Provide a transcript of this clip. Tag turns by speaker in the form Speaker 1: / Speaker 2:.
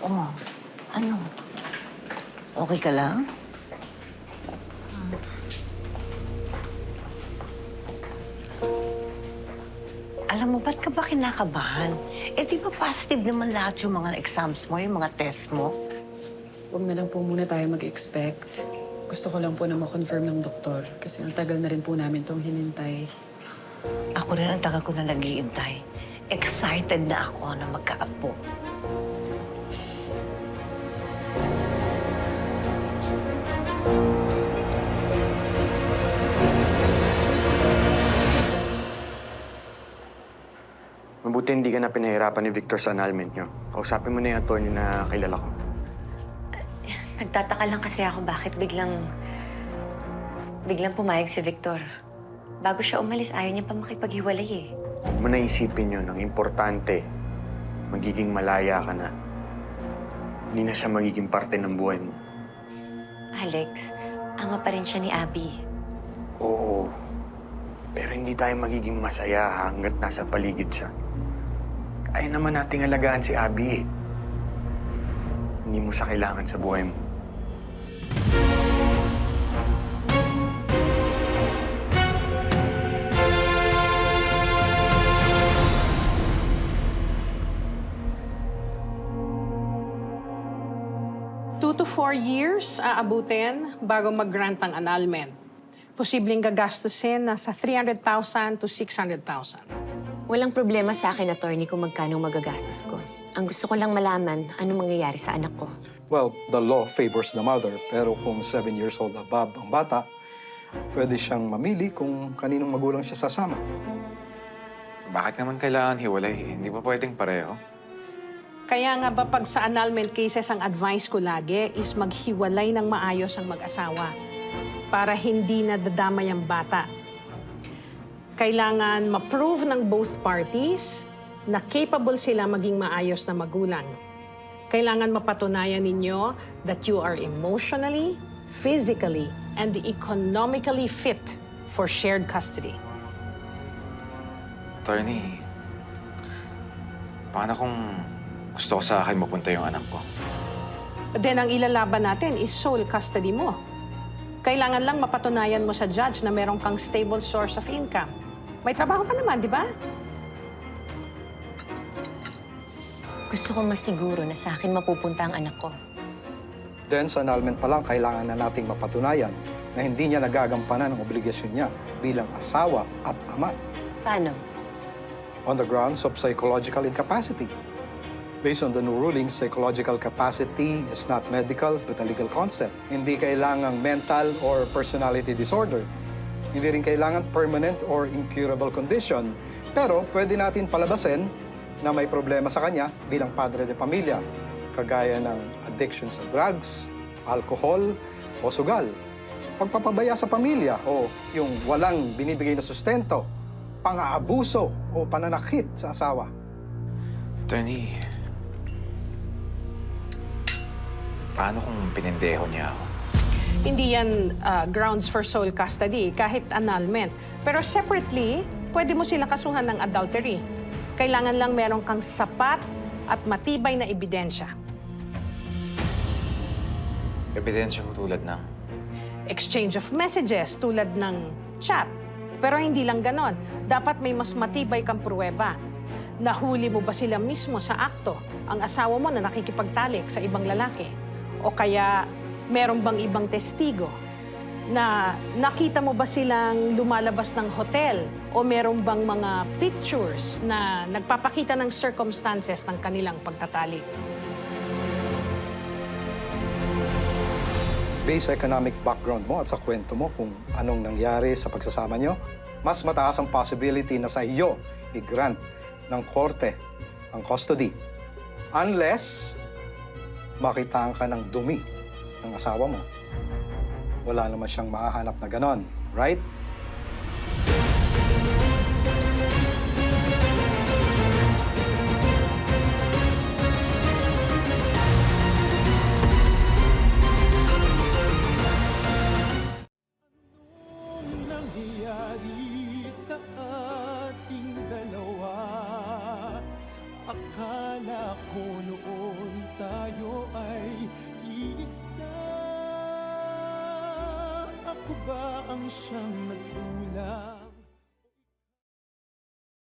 Speaker 1: Oh, ano? Okay ka lang? Alam mo, ba't ka ba kinakabahan? Eh, di ba positive naman lahat yung mga exams mo, yung mga test mo?
Speaker 2: Huwag na lang po muna tayo mag-expect. Gusto ko lang po na ma-confirm ng doktor kasi ang tagal na rin po namin itong hinintay.
Speaker 1: Ako rin ang tagal ko na nag-iintay. Excited na ako na magkaapo.
Speaker 3: Mabuti hindi ka na pinahirapan ni Victor sa annulment niyo. Kausapin mo na yung attorney na kilala ko.
Speaker 4: Nagtataka lang kasi ako bakit biglang pumayag si Victor. Bago siya umalis, ayaw niya pa makipaghiwalay eh.
Speaker 3: Huwag mo na isipin yun. Ang importante, magiging malaya ka na. Hindi na siya magiging parte ng buhay mo.
Speaker 4: Alex, ama pa rin siya ni Abby.
Speaker 3: Oo. Pero hindi tayo magiging masaya hanggat nasa paligid siya. Kaya naman nating alagaan si Abby eh. Hindi mo siya kailangan sa buhay mo.
Speaker 5: Two to 4 years aabutin bago mag-grant ang annulment. Posibleng gagastusin nasa 300,000 to 600,000.
Speaker 4: Walang problema sa akin, attorney, kung magkano magagastos ko. Ang gusto ko lang malaman, ano mangyayari sa anak ko.
Speaker 6: Well, the law favors the mother, pero kung 7 years old above ang bata, pwede siyang mamili kung kaninong magulang siya sasama.
Speaker 7: Bakit naman kailangan hiwalay? Hindi ba pwedeng pareho?
Speaker 5: Kaya nga ba pag sa annulment cases, ang advice ko lagi is maghiwalay ng maayos ang mag-asawa para hindi nadadamay ang bata. Kailangan ma-prove ng both parties na capable sila maging maayos na magulang. Kailangan mapatunayan ninyo that you are emotionally, physically, and economically fit for shared custody.
Speaker 7: Attorney, paano kung gusto ko sa akin mapunta yung anak ko?
Speaker 5: Then ang ilalaban natin is sole custody mo. Kailangan lang mapatunayan mo sa judge na meron kang stable source of income. May trabaho ka naman, di ba?
Speaker 4: Gusto kong masiguro na sa akin mapupunta ang anak ko.
Speaker 6: Then sa annulment pa lang, kailangan na nating mapatunayan na hindi niya nagagampanan ang obligasyon niya bilang asawa at ama.
Speaker 4: Paano?
Speaker 6: On the grounds of psychological incapacity. Based on the new ruling, psychological capacity is not medical but a legal concept. Hindi kailangang mental or personality disorder. Hindi rin kailangan permanent or incurable condition. Pero pwede natin palabasin na may problema sa kanya bilang padre de pamilya, kagaya ng addiction sa drugs, alcohol o sugal, pagpapabaya sa pamilya o yung walang binibigay na sustento, pang-aabuso o pananakit sa asawa.
Speaker 7: Attorney, paano kung pinindeho niya ako?
Speaker 5: Hindi yan grounds for sole custody, kahit annulment. Pero separately, pwede mo sila kasuhan ng adultery. Kailangan lang meron kang sapat at matibay na ebidensya.
Speaker 7: Ebidensya ko tulad ng...
Speaker 5: Exchange of messages tulad ng chat. Pero hindi lang ganon. Dapat may mas matibay kang pruweba. Nahuli mo ba sila mismo sa akto, ang asawa mo na nakikipagtalik sa ibang lalaki? O kaya meron bang ibang testigo na nakita mo ba silang lumalabas ng hotel o meron bang mga pictures na nagpapakita ng circumstances ng kanilang pagtatalik?
Speaker 6: Based sa economic background mo at sa kwento mo kung anong nangyari sa pagsasama nyo, mas mataas ang possibility na sa iyo i-grant ng korte ang custody. Unless makitaan ka ng dumi ng asawa mo. Wala naman siyang mahahanap na ganon, right?
Speaker 8: Nangyayari sa ating dalawa, akala ko noon tayo tayo ay iisa. Ako ba ang siyang nagkulang?